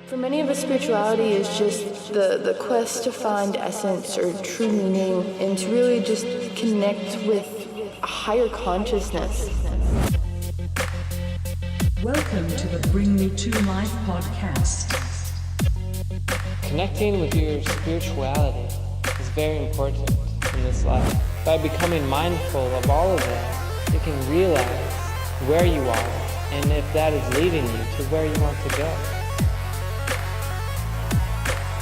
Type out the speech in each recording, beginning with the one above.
For many of us, spirituality is just the quest to find essence or true meaning and to really just connect with a higher consciousness. Welcome to the Bring Me to Life podcast. Connecting with your spirituality is very important in this life. By becoming mindful of all of it, you can realize where you are and if that is leading you to where you want to go.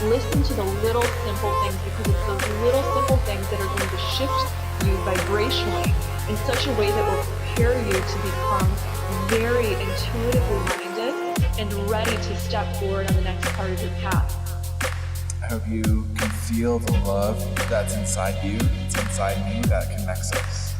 Listen to the little simple things, because it's those little simple things that are going to shift you vibrationally in such a way that will prepare you to become very intuitively minded and ready to step forward on the next part of your path. I hope you can feel the love that's inside you, it's inside me, that connects us.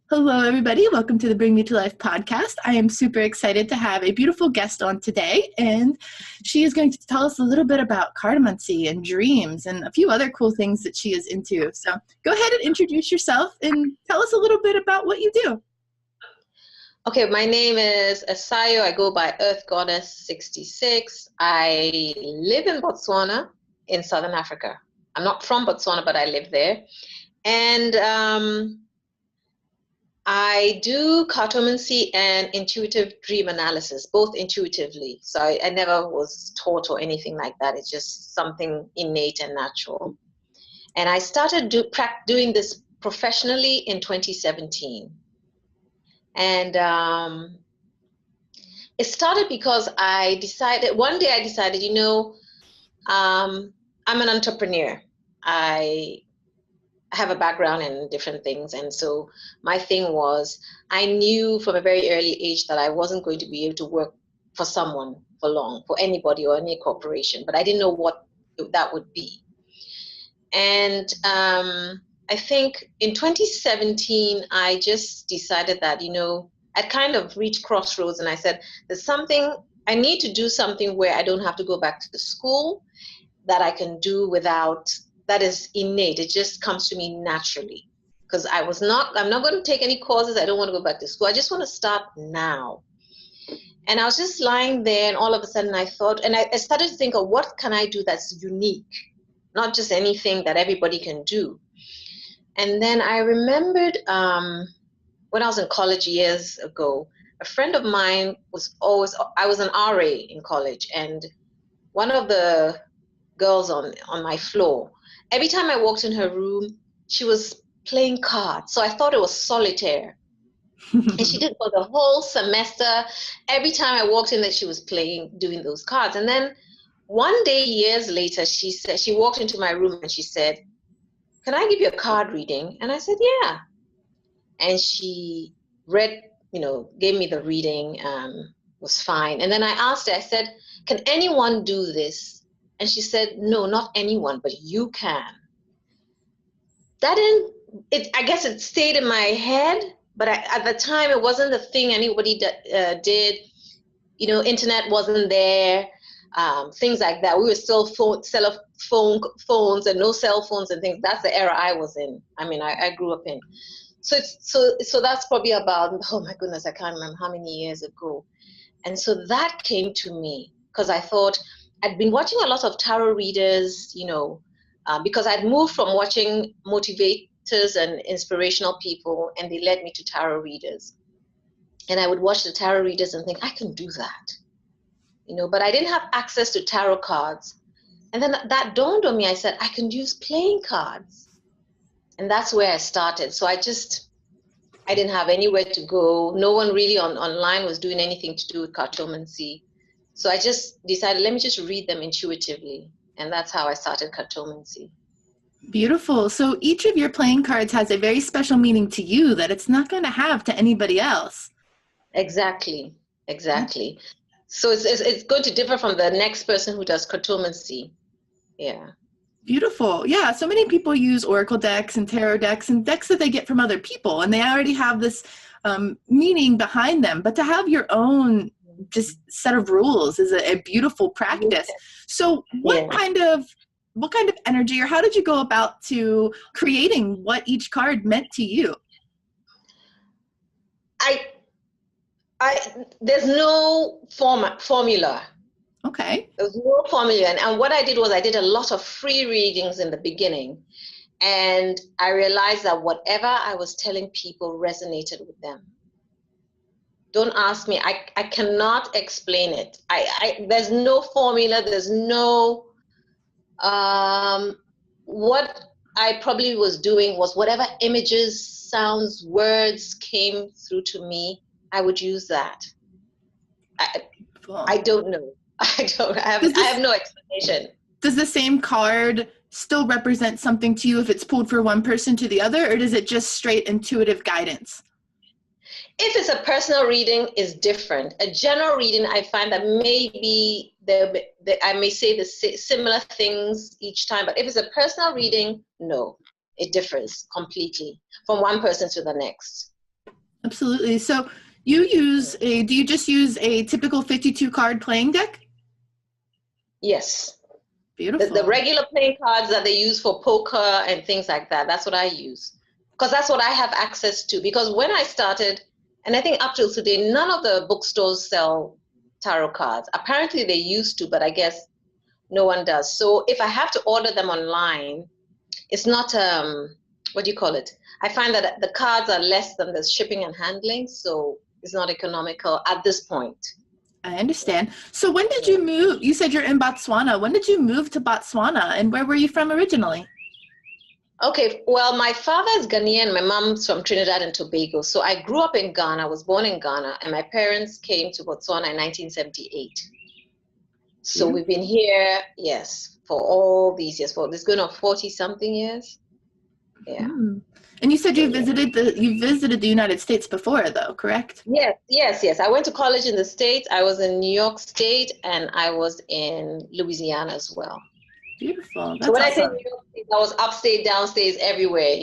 Hello, everybody. Welcome to the Bring Me to Life podcast. I am super excited to have a beautiful guest on today, and she is going to tell us a little bit about cartomancy and dreams and a few other cool things that she is into. So go ahead and introduce yourself and tell us a little bit about what you do. Okay, my name is Asayo. I go by Earth Goddess 66. I live in Botswana in Southern Africa. I'm not from Botswana, but I live there. And I do cartomancy and intuitive dream analysis, both intuitively. So I never was taught or anything like that. It's just something innate and natural. And I started doing this professionally in 2017. And it started because one day I decided, I'm an entrepreneur. I have a background in different things. And so my thing was, I knew from a very early age that I wasn't going to be able to work for someone for long, for anybody or any corporation, but I didn't know what that would be. And I think in 2017, I just decided that, I'd kind of reached crossroads and I said, I need to do something where I don't have to go back to the school, that I can do without, that is innate. It just comes to me naturally. Because I'm not going to take any courses. I don't want to go back to school. I just want to start now. And I was just lying there, and all of a sudden I thought, and I started to think of what can I do that's unique, not just anything that everybody can do. And then I remembered when I was in college years ago, a friend of mine I was an RA in college, and one of the girls on my floor, every time I walked in her room, she was playing cards. So I thought it was solitaire. And she did for the whole semester. Every time I walked in that she was doing those cards. And then one day, years later, she walked into my room and she said, "Can I give you a card reading?" And I said, "Yeah." And she read, gave me the reading, was fine. And then I asked her, I said, "Can anyone do this?" And she said, "No, not anyone, but you can." I guess it stayed in my head, but at the time it wasn't the thing anybody did. Internet wasn't there, things like that. We were still phones and no cell phones and things. That's the era I was in. I grew up in. So that's probably about, oh my goodness, I can't remember how many years ago. And so that came to me because I thought, I'd been watching a lot of tarot readers, because I'd moved from watching motivators and inspirational people, and they led me to tarot readers. And I would watch the tarot readers and think, I can do that, but I didn't have access to tarot cards. And then that dawned on me. I said, I can use playing cards. And that's where I started. So I didn't have anywhere to go. No one really online was doing anything to do with cartomancy. So I just decided, let me just read them intuitively. And that's how I started cartomancy. Beautiful. So each of your playing cards has a very special meaning to you that it's not going to have to anybody else. Exactly. So it's going to differ from the next person who does cartomancy. Yeah. Beautiful. Yeah. So many people use oracle decks and tarot decks and decks that they get from other people, and they already have this meaning behind them. But to have your own just set of rules is a beautiful practice. So what kind of what kind of energy, or how did you go about to creating what each card meant to you? There's no formula. Okay. There's no formula. And what I did was I did a lot of free readings in the beginning. And I realized that whatever I was telling people resonated with them. Don't ask me. I cannot explain it. There's no formula. There's no, what I probably was doing was whatever images, sounds, words came through to me, I would use that. I don't know. I have no explanation. Does the same card still represent something to you if it's pulled for one person to the other, or does it just straight intuitive guidance? If it's a personal reading, it's different. A general reading, I find that maybe I may say the similar things each time, but if it's a personal reading, no, it differs completely from one person to the next. Absolutely. So do you just use a typical 52 card playing deck? Yes. Beautiful. The regular playing cards that they use for poker and things like that, that's what I use. Because that's what I have access to. Because when I started, and I think up till today, none of the bookstores sell tarot cards. Apparently they used to, but I guess no one does. So if I have to order them online, it's not, what do you call it? I find that the cards are less than the shipping and handling, so it's not economical at this point. I understand. So when did you move? You said you're in Botswana. When did you move to Botswana, and where were you from originally? Okay, well, my father is Ghanaian, my mom's from Trinidad and Tobago. So I grew up in Ghana, I was born in Ghana, and my parents came to Botswana in 1978. So we've been here, yes, for all these years. It's going on 40-something years. Yeah. Mm. And you said you visited the United States before, though, correct? Yes. I went to college in the States. I was in New York State, and I was in Louisiana as well. Beautiful. That's so when awesome. I say New York State, I was upstate, downstate, everywhere,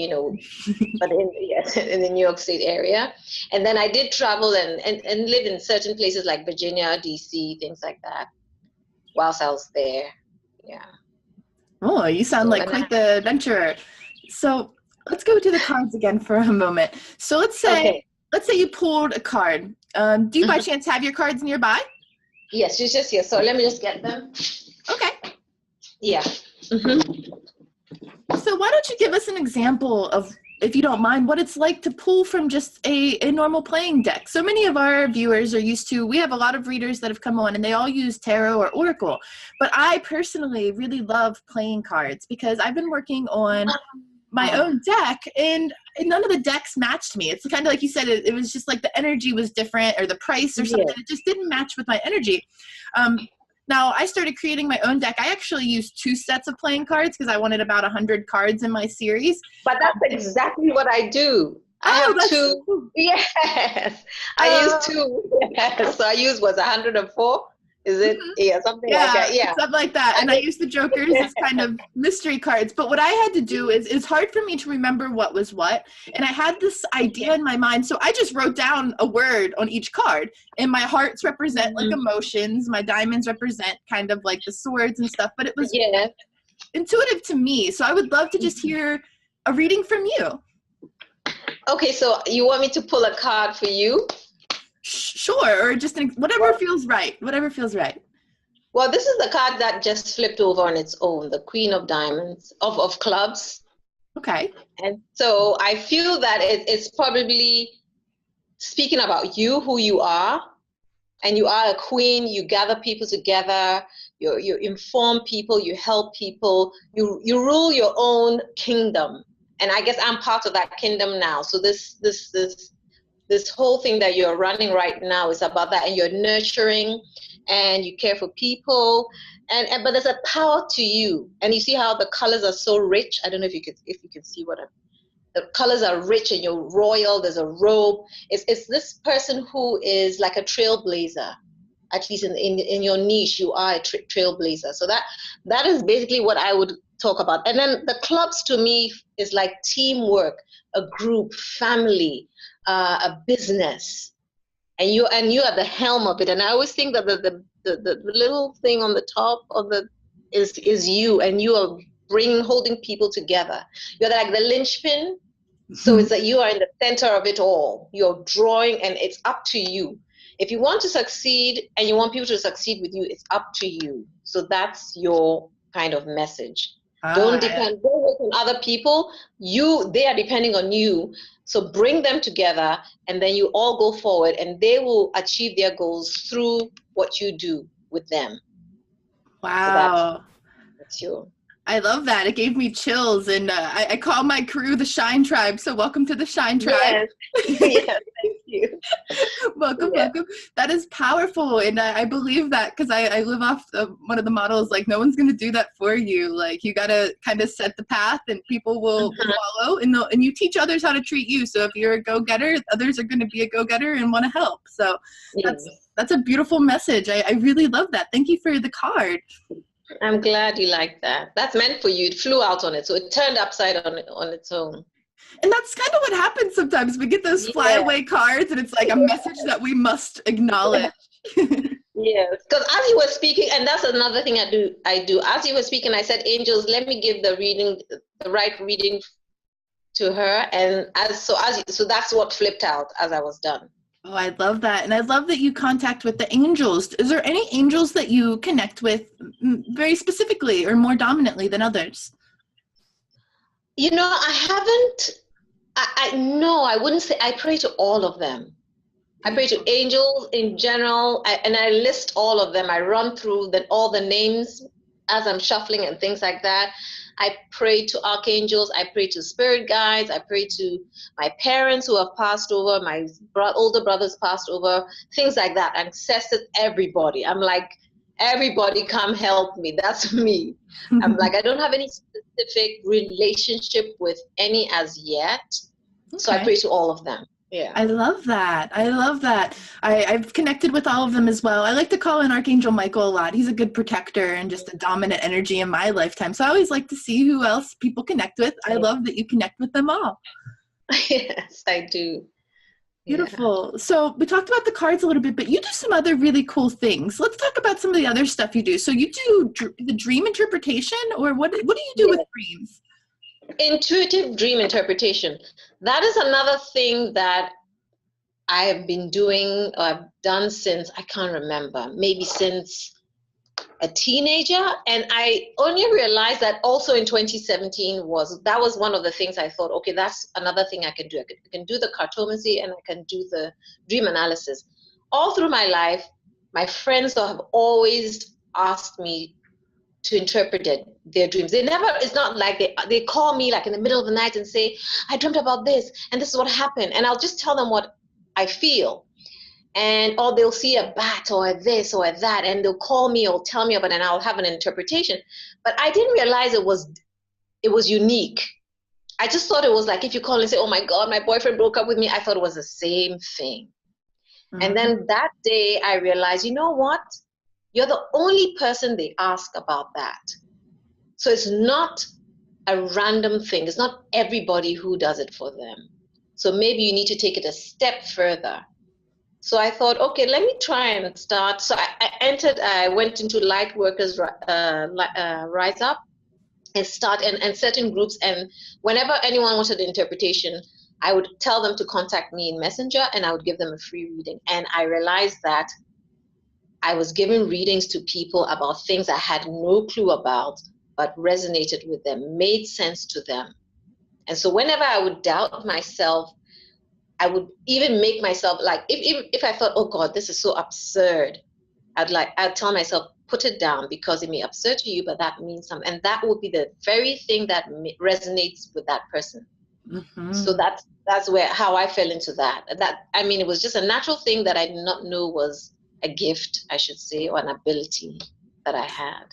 but in the New York State area. And then I did travel and live in certain places like Virginia, DC, things like that, whilst I was there. Yeah. Oh, you sound like quite the adventurer. So let's go to the cards again for a moment. So let's say you pulled a card. Do you by chance have your cards nearby? Yes, she's just here. So let me just get them. Okay. Yeah. Mm-hmm. So why don't you give us an example of, if you don't mind, what it's like to pull from just a normal playing deck? So many of our viewers are used to, we have a lot of readers that have come on and they all use tarot or oracle. But I personally really love playing cards because I've been working on my own deck and none of the decks matched me. It's kind of like you said, it was just like the energy was different or the price or something. It just didn't match with my energy. Now, I started creating my own deck. I actually used 2 sets of playing cards because I wanted about 100 cards in my series. But that's exactly what I do. I have 2. Cool. Yes. I use 2. Yes. So I use 104. Is it? Mm-hmm. Yeah, something like that. Yeah. Something like that. And I use the jokers as kind of mystery cards. But what I had to do is it's hard for me to remember what was what. And I had this idea in my mind. So I just wrote down a word on each card. And my hearts represent like emotions. My diamonds represent kind of like the swords and stuff. But it was intuitive to me. So I would love to just hear a reading from you. Okay, so you want me to pull a card for you? Sure, or just whatever feels right. Whatever feels right. Well, this is the card that just flipped over on its own, the Queen of Diamonds, of Clubs. Okay. And so I feel that it's probably speaking about you, who you are, and you are a queen. You gather people together. You inform people. You help people. You rule your own kingdom. And I guess I'm part of that kingdom now. So this whole thing that you're running right now is about that, and you're nurturing and you care for people, but there's a power to you. And you see how the colors are so rich. I don't know if you can see the colors are rich and you're royal. There's a robe. It's this person who is like a trailblazer. At least in your niche, you are a trailblazer. So that is basically what I would talk about. And then the clubs to me is like teamwork, a group, family, a business, and you are the helm of it. And I always think that the little thing on the top of the is you, and you are holding people together. You're like the linchpin. So it's that you are in the center of it all. You're drawing, and it's up to you. If you want to succeed and you want people to succeed with you, it's up to you. So that's your kind of message. Don't wait on other people. They are depending on you. So bring them together, and then you all go forward, and they will achieve their goals through what you do with them. Wow. So that's your. I love that. It gave me chills, and I call my crew the Shine Tribe. So welcome to the Shine Tribe. Yes, yes, thank you. Welcome. That is powerful, and I believe that because I live off of one of the models. Like, no one's going to do that for you. Like, you got to kind of set the path, and people will follow, and you teach others how to treat you. So if you're a go-getter, others are going to be a go-getter and want to help. So that's a beautiful message. I really love that. Thank you for the card. I'm glad you like that. That's meant for you. It flew out on it, so it turned upside on its own. And that's kind of what happens sometimes. We get those flyaway cards, and it's like a message that we must acknowledge. Yes, because as you were speaking, and that's another thing I do. As you were speaking, I said, "Angels, let me give the right reading to her," and so that's what flipped out as I was done. Oh, I love that. And I love that you contact with the angels. Is there any angels that you connect with very specifically or more dominantly than others? You know, I haven't. No, I wouldn't say. I pray to all of them. I pray to angels in general, and I list all of them. I run through all the names as I'm shuffling and things like that. I pray to archangels. I pray to spirit guides. I pray to my parents who have passed over. My older brothers passed over. Things like that. Ancestors, everybody. I'm like, everybody come help me. That's me. I'm like, I don't have any specific relationship with any as yet. Okay. So I pray to all of them. Yeah. I love that. I've connected with all of them as well. I like to call in Archangel Michael a lot. He's a good protector and just a dominant energy in my lifetime. So I always like to see who else people connect with. I love that you connect with them all. Yes, I do. Beautiful. Yeah. So we talked about the cards a little bit, but you do some other really cool things. Let's talk about some of the other stuff you do. So you do the dream interpretation, or what do you do with dreams? Intuitive dream interpretation. That is another thing that I have been doing, or I've done since, I can't remember, maybe since a teenager. And I only realized that also in 2017 that was one of the things I thought, okay, that's another thing I can do. I can do the cartomancy, and I can do the dream analysis. All through my life, my friends have always asked me to interpret their dreams. It's not like they call me like in the middle of the night and say, I dreamt about this, and this is what happened. And I'll just tell them what I feel. Or they'll see a bat or this or that, and they'll call me or tell me about it, and I'll have an interpretation. But I didn't realize it was unique. I just thought it was like if you call and say, oh my God, my boyfriend broke up with me, I thought it was the same thing. Mm-hmm. And then that day I realized, you know what? You're the only person they ask about that. So it's not a random thing. It's not everybody who does it for them. So maybe you need to take it a step further. So I thought, okay, let me try and start. So I went into Light Workers Rise Up and start and certain groups. And whenever anyone wanted an interpretation, I would tell them to contact me in Messenger, and I would give them a free reading. And I realized that I was giving readings to people about things I had no clue about, but resonated with them, made sense to them. And so whenever I would doubt myself, I would even make myself like, if I thought, oh God, this is so absurd, I'd tell myself, put it down, because it may absurd to you, but that means something. And that would be the very thing that resonates with that person. Mm-hmm. So that's how I fell into that. It was just a natural thing that I did not know was a gift, I should say, or an ability that I had.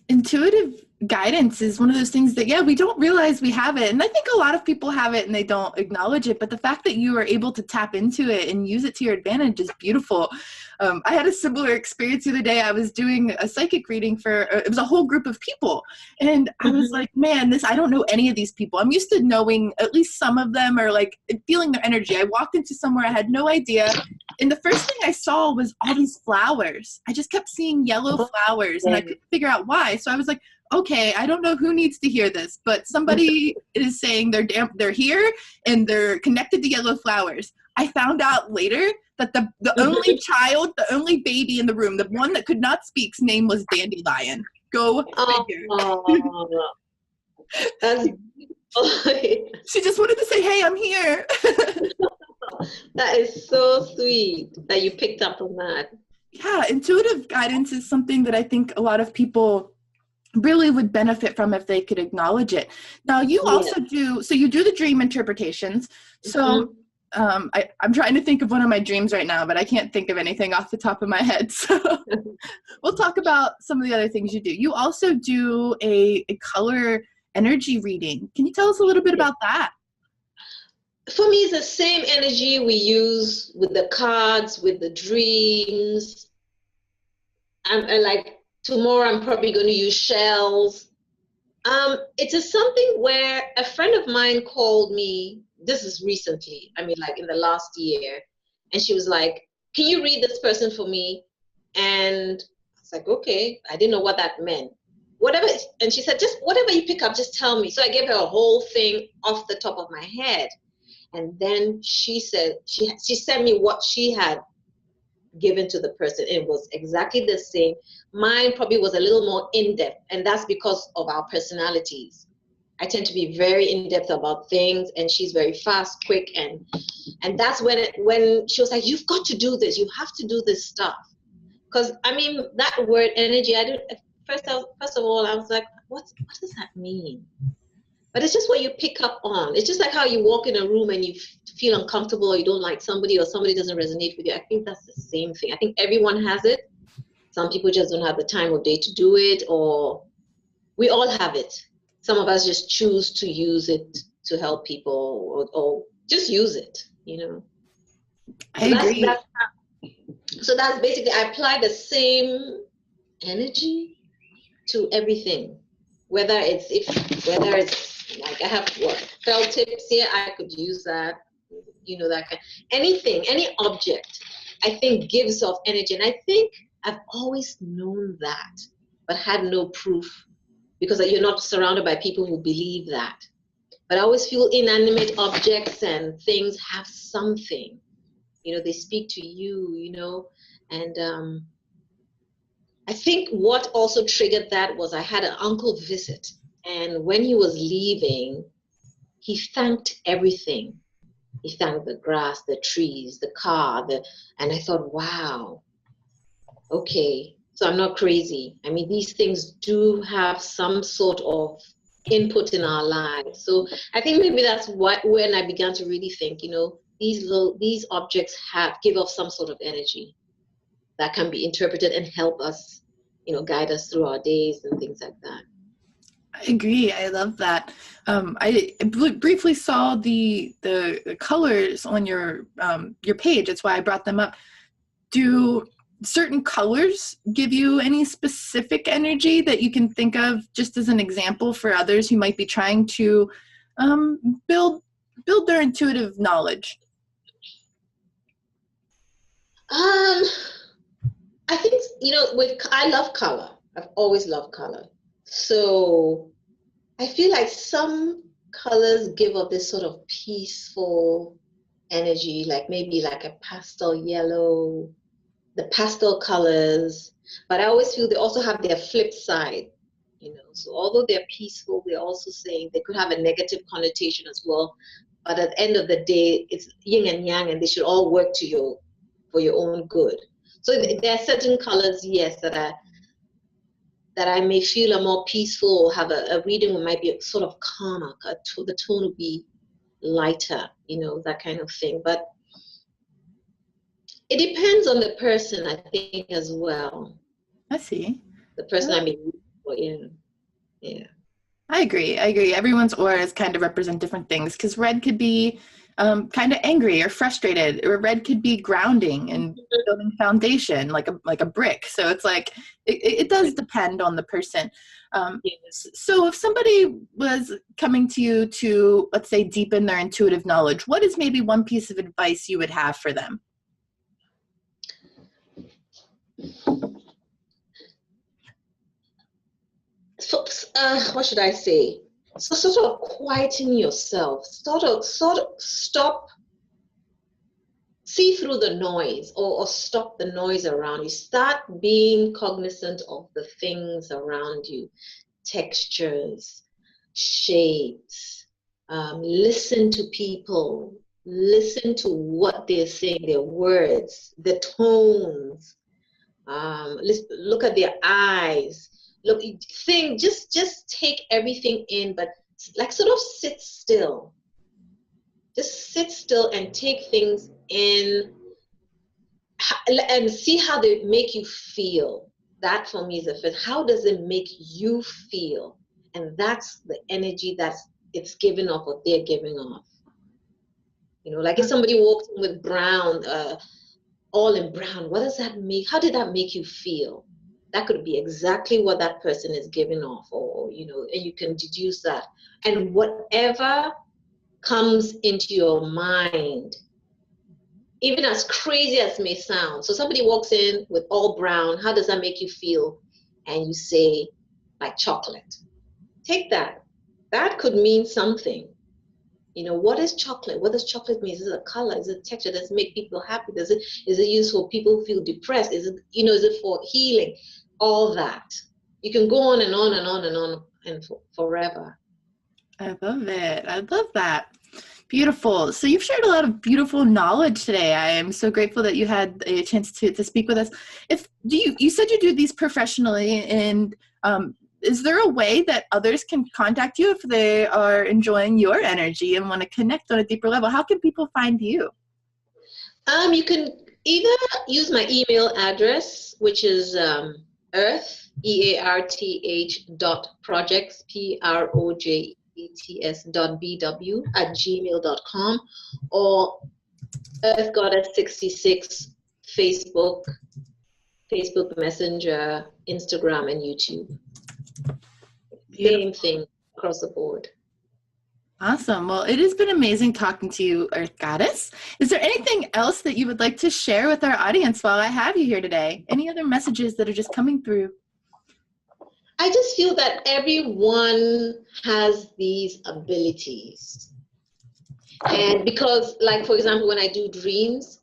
Intuitive guidance is one of those things that, we don't realize we have it. And I think a lot of people have it and they don't acknowledge it. But the fact that you are able to tap into it and use it to your advantage is beautiful. I had a similar experience the other day. I was doing a psychic reading it was a whole group of people. And I was like, man, I don't know any of these people. I'm used to knowing at least some of them, or like feeling their energy. I walked into somewhere I had no idea. And the first thing I saw was all these flowers. I just kept seeing yellow flowers, and I couldn't figure out why. So I was like, okay, I don't know who needs to hear this, but somebody is saying they're here and they're connected to yellow flowers. I found out later that the only child, the only baby in the room, the one that could not speak's name was Dandelion. Go figure. Oh, that's She just wanted to say, hey, I'm here. that is so sweet that you picked up on that. Yeah, intuitive guidance is something that I think a lot of people really would benefit from if they could acknowledge it. Now, you also do, so you do the dream interpretations. So I'm trying to think of one of my dreams right now, but I can't think of anything off the top of my head. So we'll talk about some of the other things you do. You also do a color energy reading. Can you tell us a little bit about that? For me, it's the same energy we use with the cards, with the dreams. I like tomorrow, I'm probably going to use shells. It is something where a friend of mine called me. This is recently, I mean, like in the last year. And she was like, can you read this person for me? And I was like, okay. I didn't know what that meant. Whatever. And she said, just whatever you pick up, just tell me. So I gave her a whole thing off the top of my head. And then she said, she sent me what she had given to the person. It was exactly the same. Mine probably was a little more in-depth, and that's because of our personalities. I tend to be very in-depth about things, and she's very fast, quick, and that's when she was like, you've got to do this. You have to do this stuff. Because, I mean, that word energy, first of all, I was like, what does that mean? But it's just what you pick up on. It's just like how you walk in a room and you feel uncomfortable, or you don't like somebody, or somebody doesn't resonate with you. I think that's the same thing. I think everyone has it. Some people just don't have the time of day to do it, or we all have it. Some of us just choose to use it to help people, or just use it, you know. I agree. So that's basically, I apply the same energy to everything. Whether it's like I have felt tips here, I could use that, you know, that kind. Anything, any object, I think gives off energy. And I think I've always known that, but had no proof, because you're not surrounded by people who believe that. But I always feel inanimate objects and things have something, you know, they speak to you, you know. And I think what also triggered that was I had an uncle visit, and when he was leaving, he thanked everything. He thanked the grass, the trees, the car, and I thought, wow, okay, so I'm not crazy. I mean, these things do have some sort of input in our lives. So I think maybe that's when I began to really think, you know, these objects give off some sort of energy that can be interpreted and help us, you know, guide us through our days and things like that. I agree. I love that. I briefly saw the colors on your page. That's why I brought them up. Do certain colors give you any specific energy that you can think of, just as an example for others who might be trying to build their intuitive knowledge? I think, you know, I love color. I've always loved color. So I feel like some colors give off this sort of peaceful energy, like maybe like a pastel yellow, the pastel colors. But I always feel they also have their flip side, you know. So although they're peaceful, they're also saying they could have a negative connotation as well. But at the end of the day, it's yin and yang, and they should all work for your own good. So there are certain colors, yes, that I may feel are more peaceful, or have a reading that might be sort of calmer, the tone will be lighter, you know, that kind of thing. But it depends on the person, I think, as well. I see. The person I mean, yeah. I agree. Everyone's auras kind of represent different things, because red could be kind of angry or frustrated, or red could be grounding and building foundation, like a brick. So it's like it does depend on the person. So if somebody was coming to you to, let's say, deepen their intuitive knowledge, what is maybe one piece of advice you would have for them? So, what should I say? So sort of quieten yourself. Sort of stop, see through the noise, or stop the noise around you. Start being cognizant of the things around you, textures, shapes. Listen to people. Listen to what they're saying, their words, the tones. Look at their eyes. Look, just take everything in, but like sort of sit still. Just sit still and take things in and see how they make you feel. That for me is the first. How does it make you feel? And that's the energy it's giving off, or they're giving off. You know, like if somebody walks in with brown, all in brown, what does that make? How did that make you feel? That could be exactly what that person is giving off, or you know, and you can deduce that. And whatever comes into your mind, even as crazy as it may sound. So somebody walks in with all brown, how does that make you feel? And you say, like chocolate. Take that. That could mean something. You know, what is chocolate? What does chocolate mean? Is it a color? Is it a texture? Does it make people happy? Is it used for people who feel depressed? Is it for healing? All that. You can go on and on and on and on and forever. I love it. I love that. Beautiful. So you've shared a lot of beautiful knowledge today. I am so grateful that you had a chance to speak with us. You said you do these professionally, and is there a way that others can contact you if they are enjoying your energy and want to connect on a deeper level? How can people find you? You can either use my email address, which is earth, earth.projects, projects.bw @gmail.com, or Earth Goddess 66 Facebook Messenger, Instagram, and YouTube. Same thing across the board. Awesome. Well, it has been amazing talking to you, Earth Goddess. Is there anything else that you would like to share with our audience while I have you here today? Any other messages that are just coming through? I just feel that everyone has these abilities. And because, like, for example, when I do dreams,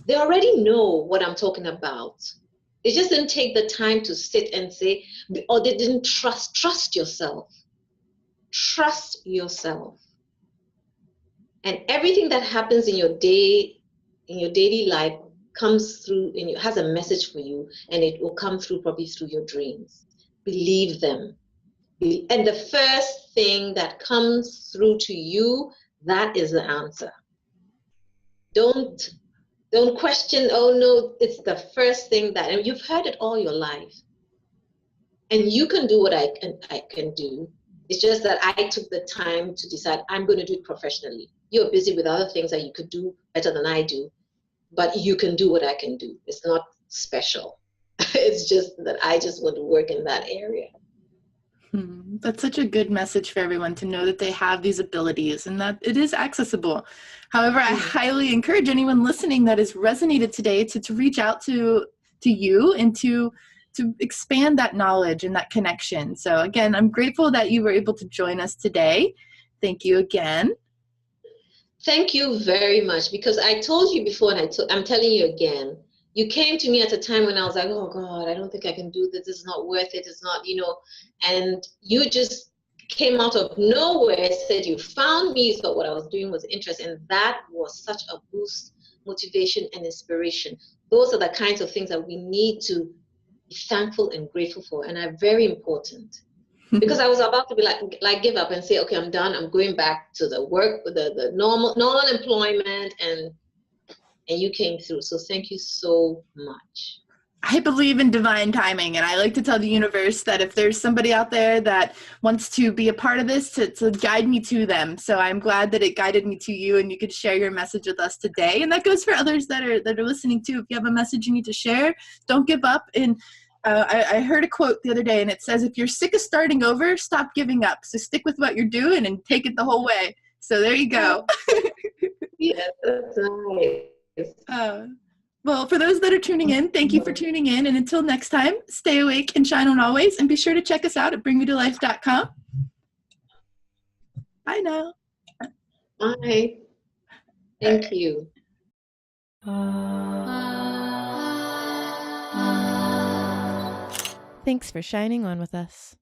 they already know what I'm talking about. They just didn't take the time to sit and say, or they didn't trust yourself. Trust yourself. And everything that happens in your daily life comes through and has a message for you, and it will come through probably through your dreams. Believe them. And the first thing that comes through to you, that is the answer. Don't question, oh no, it's the first thing and you've heard it all your life. And you can do what I can do. It's just that I took the time to decide I'm going to do it professionally. You're busy with other things that you could do better than I do, but you can do what I can do. It's not special. It's just that I just want to work in that area. That's such a good message for everyone to know that they have these abilities and that it is accessible. However, I highly encourage anyone listening that has resonated today to reach out to you and to expand that knowledge and that connection. So again, I'm grateful that you were able to join us today. Thank you again. Thank you very much, because I told you before and I'm telling you again, you came to me at a time when I was like, oh God, I don't think I can do this. It's not worth it. It's not, and you just came out of nowhere, said you found me, you thought what I was doing was interesting. And that was such a boost, motivation, and inspiration. Those are the kinds of things that we need to be thankful and grateful for, and are very important. Because I was about to be like give up and say, okay, I'm done. I'm going back to the work, the normal employment, and you came through. So thank you so much. I believe in divine timing, and I like to tell the universe that if there's somebody out there that wants to be a part of this, to guide me to them. So I'm glad that it guided me to you, and you could share your message with us today. And that goes for others that are listening too. If you have a message you need to share, don't give up. And I heard a quote the other day, and it says, if you're sick of starting over, stop giving up. So stick with what you're doing and take it the whole way. So there you go. Yeah, that's nice. Well, for those that are tuning in, thank you for tuning in. And until next time, stay awake and shine on always. And be sure to check us out at bringmetolife.com. Bye now. Bye. Thank you. Thanks for shining on with us.